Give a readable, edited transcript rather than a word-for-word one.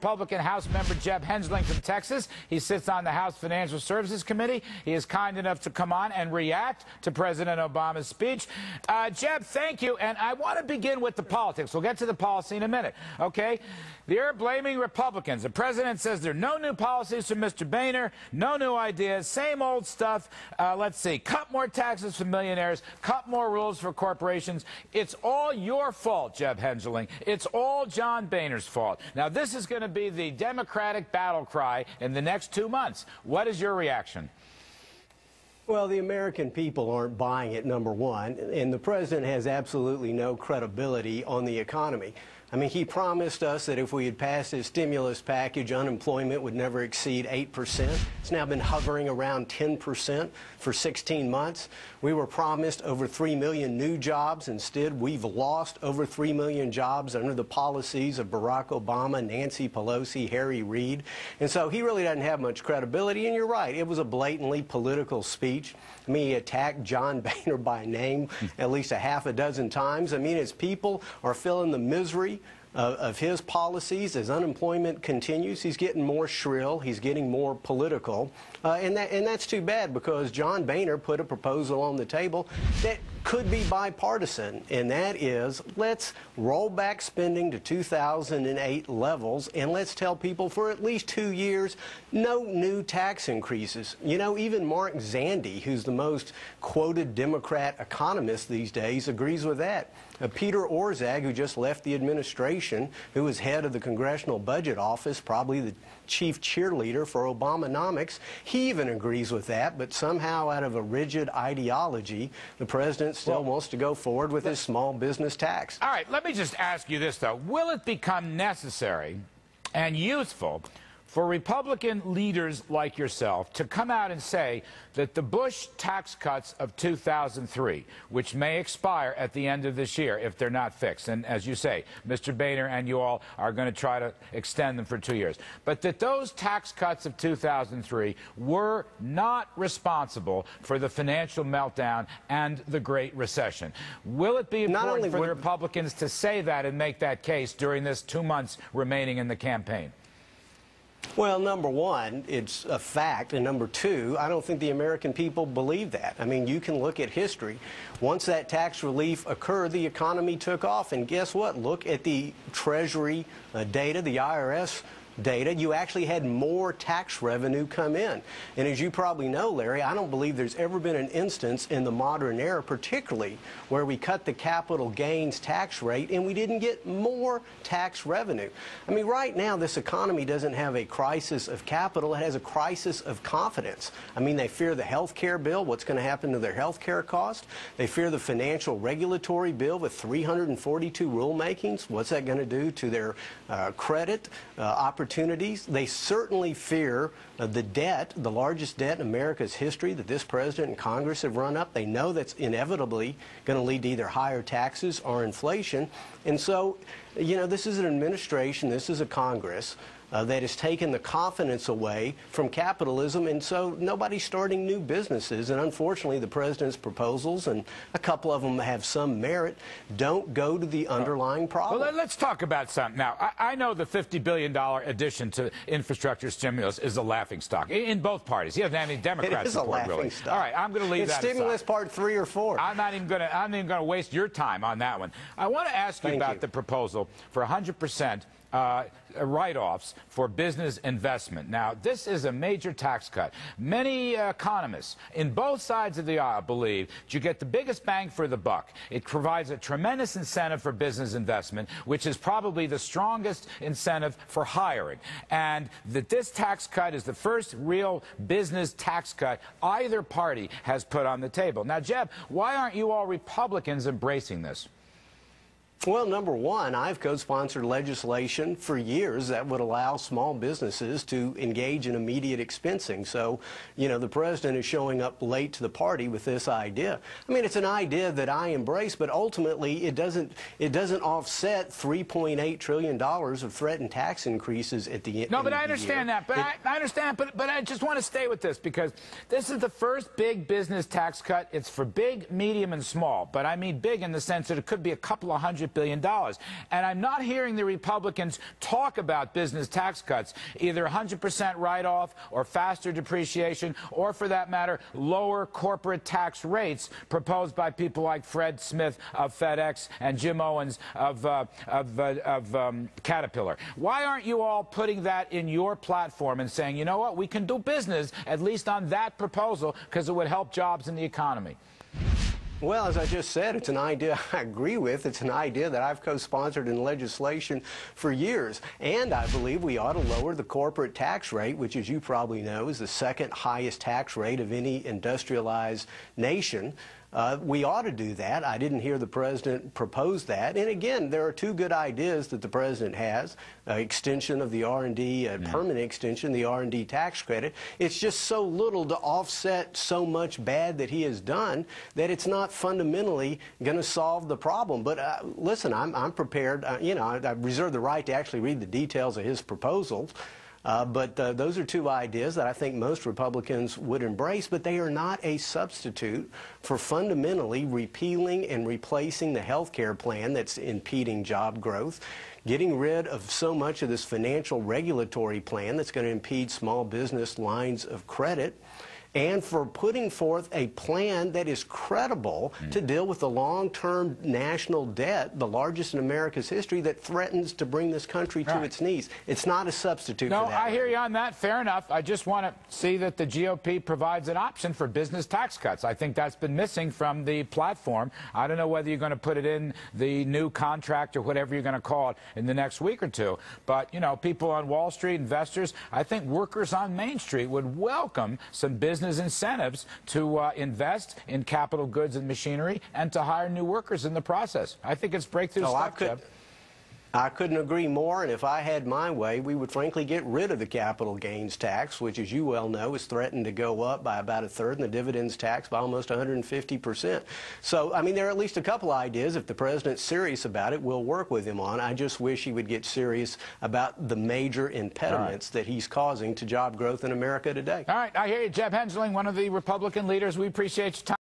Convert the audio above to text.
Republican House member Jeb Hensarling from Texas. He sits on the House Financial Services Committee. He is kind enough to come on and react to President Obama's speech. Jeb, thank you. And I want to begin with the politics. We'll get to the policy in a minute, okay? They're blaming Republicans. The president says there are no new policies from Mr. Boehner, no new ideas, same old stuff. Let's see, cut more taxes for millionaires, cut more rules for corporations. It's all your fault, Jeb Hensarling. It's all John Boehner's fault. Now, this is going to be the Democratic battle cry in the next 2 months. What is your reaction? Well, the American people aren't buying it, number one, and the president has absolutely no credibility on the economy. I mean, he promised us that if we had passed his stimulus package, unemployment would never exceed 8%. It's now been hovering around 10% for 16 months. We were promised over 3 million new jobs. Instead, we've lost over 3 million jobs under the policies of Barack Obama, Nancy Pelosi, Harry Reid. And so he really doesn't have much credibility. And you're right, it was a blatantly political speech. I mean, he attacked John Boehner by name at least a half a dozen times. I mean, his people are feeling the misery of his policies. As unemployment continues, he's getting more shrill, he's getting more political, and that's too bad, because John Boehner put a proposal on the table that could be bipartisan, and that is, let's roll back spending to 2008 levels, and let's tell people for at least 2 years, no new tax increases. You know, even Mark Zandi, who's the most quoted Democrat economist these days, agrees with that. Peter Orszag, who just left the administration, who was head of the Congressional Budget Office, probably the chief cheerleader for Obamonomics, he even agrees with that, but somehow out of a rigid ideology, the president still wants to go forward with his small business tax. All right, let me just ask you this, though. Will it become necessary and useful for Republican leaders like yourself to come out and say that the Bush tax cuts of 2003, which may expire at the end of this year if they're not fixed, and as you say, Mr. Boehner and you all are going to try to extend them for 2 years, but that those tax cuts of 2003 were not responsible for the financial meltdown and the Great Recession? Will it be important for the Republicans to say that and make that case during this 2 months remaining in the campaign? Well, number one, it's a fact, and number two, I don't think the American people believe that. I mean, you can look at history. Once that tax relief occurred, the economy took off, and guess what? Look at the Treasury data, the IRS data. You actually had more tax revenue come in. And as you probably know, Larry, I don't believe there's ever been an instance in the modern era, particularly where we cut the capital gains tax rate and we didn't get more tax revenue. I mean, right now, this economy doesn't have a crisis of capital. It has a crisis of confidence. I mean, they fear the health care bill, what's going to happen to their health care cost. They fear the financial regulatory bill with 342 rulemakings. What's that going to do to their credit opportunities? They certainly fear the debt, the largest debt in America's history that this president and Congress have run up. They know that's inevitably going to lead to either higher taxes or inflation. And so, you know, this is an administration, this is a Congress that has taken the confidence away from capitalism, and so nobody's starting new businesses. And unfortunately, the president's proposals, and a couple of them have some merit, don't go to the underlying problem. Well, let's talk about something. Now, I know the $50 billion addition to infrastructure stimulus is a laughingstock in both parties. He doesn't have any Democrat support, really. All right, I'm going to leave that aside. It's stimulus part 3 or 4. I'm not even going to waste your time on that one. I want to ask you about the proposal for 100% write-offs for business investment. Now, this is a major tax cut. Many economists in both sides of the aisle believe that you get the biggest bang for the buck. It provides a tremendous incentive for business investment, which is probably the strongest incentive for hiring. And that this tax cut is the first real business tax cut either party has put on the table. Now, Jeb, why aren't you all Republicans embracing this? Well, number one, I've co-sponsored legislation for years that would allow small businesses to engage in immediate expensing. So, you know, the president is showing up late to the party with this idea. I mean, it's an idea that I embrace, but ultimately it doesn't offset $3.8 trillion of threatened tax increases at the end. No, but I understand that. But I understand. But I just want to stay with this, because this is the first big business tax cut. It's for big, medium, and small. But I mean big in the sense that it could be a couple of $100 $100 billion. And I'm not hearing the Republicans talk about business tax cuts, either 100% write-off or faster depreciation, or for that matter, lower corporate tax rates proposed by people like Fred Smith of FedEx and Jim Owens of Caterpillar. Why aren't you all putting that in your platform and saying, you know what, we can do business at least on that proposal because it would help jobs in the economy? Well, as I just said, it's an idea I agree with. It's an idea that I've co-sponsored in legislation for years. And I believe we ought to lower the corporate tax rate, which, as you probably know, is the second highest tax rate of any industrialized nation. We ought to do that. I didn't hear the president propose that. And again, there are two good ideas that the president has: extension of the R&D, permanent extension of the R&D tax credit. It's just so little to offset so much bad that he has done that it's not fundamentally going to solve the problem. But listen, I'm prepared. You know, I reserve the right to actually read the details of his proposals. But those are two ideas that I think most Republicans would embrace, but they are not a substitute for fundamentally repealing and replacing the health care plan that's impeding job growth, getting rid of so much of this financial regulatory plan that's going to impede small business lines of credit, and for putting forth a plan that is credible to deal with the long-term national debt, the largest in America's history, that threatens to bring this country to its knees. It's not a substitute for that. No, I hear you on that. Fair enough. I just want to see that the GOP provides an option for business tax cuts. I think that's been missing from the platform. I don't know whether you're going to put it in the new contract or whatever you're going to call it in the next week or two. But, you know, people on Wall Street, investors, I think workers on Main Street would welcome some business incentives to invest in capital goods and machinery and to hire new workers in the process. I think it's breakthrough stuff, Jeb. I couldn't agree more, and if I had my way, we would frankly get rid of the capital gains tax, which, as you well know, is threatened to go up by about a third, and the dividends tax by almost 150%. So, I mean, there are at least a couple ideas. If the president's serious about it, we'll work with him on. I just wish he would get serious about the major impediments that he's causing to job growth in America today. All right, I hear you, Jeb Hensarling, one of the Republican leaders. We appreciate your time.